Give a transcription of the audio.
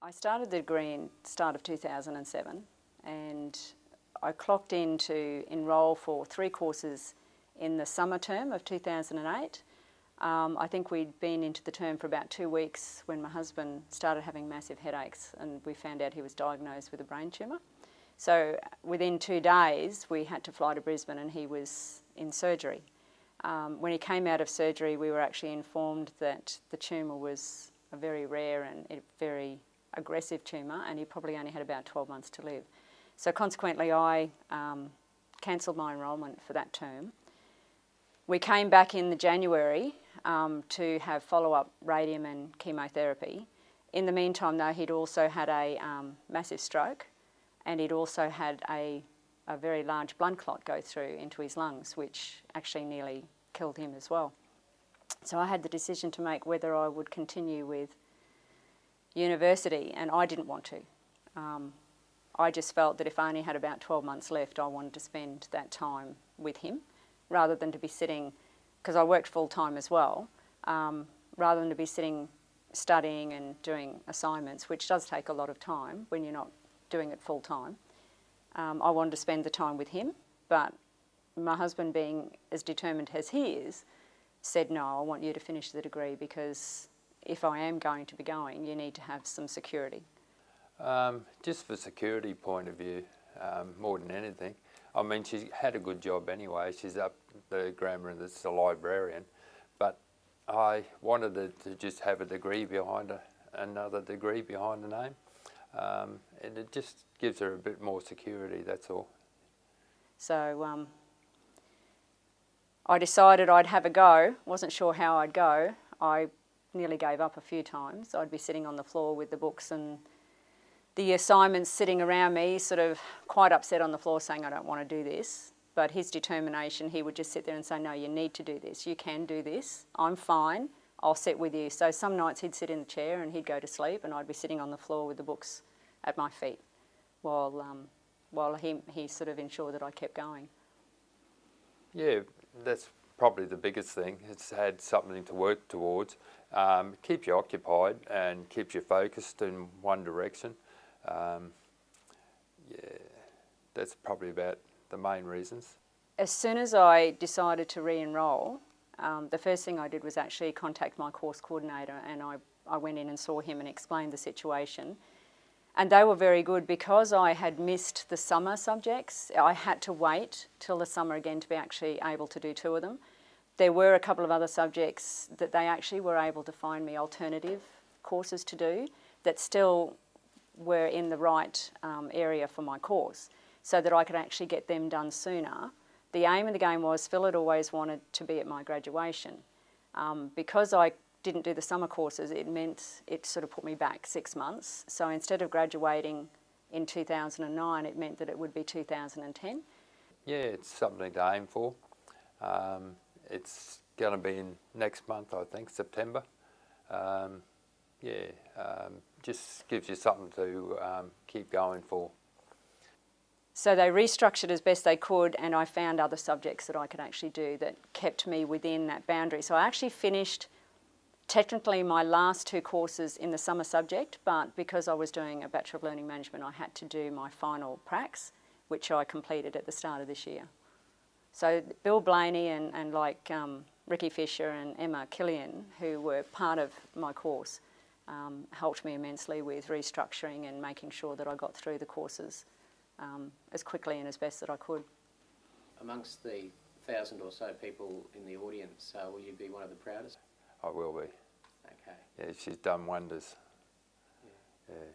I started the degree in start of 2007 and I clocked in to enrol for 3 courses in the summer term of 2008. I think we'd been into the term for about 2 weeks when my husband started having massive headaches and we found out he was diagnosed with a brain tumour. So within 2 days we had to fly to Brisbane and he was in surgery. When he came out of surgery we were actually informed that the tumour was a very rare and very aggressive tumour and he probably only had about 12 months to live. So consequently I cancelled my enrolment for that term. We came back in the January to have follow-up radium and chemotherapy. In the meantime though he'd also had a massive stroke and he'd also had a very large blood clot go through into his lungs, which actually nearly killed him as well. So I had the decision to make whether I would continue with university, and I didn't want to. I just felt that if I only had about 12 months left, I wanted to spend that time with him rather than to be sitting, because I worked full-time as well, rather than to be sitting studying and doing assignments, which does take a lot of time when you're not doing it full-time. I wanted to spend the time with him, but my husband, being as determined as he is, said, no, I want you to finish the degree because if I am going to be going, you need to have some security. Just for security point of view, more than anything. I mean, she had a good job anyway. She's up the grammar and it's a librarian. But I wanted her to just have a degree behind another degree behind the name. And it just gives her a bit more security, that's all. So I decided I'd have a go. Wasn't sure how I'd go. I nearly gave up a few times. I'd be sitting on the floor with the books and the assignments sitting around me, sort of quite upset on the floor saying I don't want to do this. But his determination, he would just sit there and say, no, you need to do this. You can do this. I'm fine. I'll sit with you. So some nights he'd sit in the chair and he'd go to sleep and I'd be sitting on the floor with the books at my feet while he sort of ensured that I kept going. Yeah, that's probably the biggest thing. It's had something to work towards. Keeps you occupied and keeps you focused in one direction. Yeah, that's probably about the main reasons. As soon as I decided to re-enrol, the first thing I did was actually contact my course coordinator and I went in and saw him and explained the situation. And they were very good because I had missed the summer subjects. I had to wait till the summer again to be actually able to do 2 of them. There were a couple of other subjects that they actually were able to find me alternative courses to do that still were in the right area for my course so that I could actually get them done sooner. The aim of the game was Phil had always wanted to be at my graduation. Because I didn't do the summer courses, it meant it sort of put me back 6 months. So instead of graduating in 2009, it meant that it would be 2010. Yeah, it's something to aim for. It's going to be in next month, I think, September. Just gives you something to keep going for. So they restructured as best they could and I found other subjects that I could actually do that kept me within that boundary. So I actually finished technically my last 2 courses in the summer subject, but because I was doing a Bachelor of Learning Management, I had to do my final pracs, which I completed at the start of this year. So Bill Blaney and like Ricky Fisher and Emma Killian, who were part of my course, helped me immensely with restructuring and making sure that I got through the courses as quickly and as best that I could. Amongst the 1,000 or so people in the audience, will you be one of the proudest? I will be. Okay. Yeah, she's done wonders. Yeah. Yeah.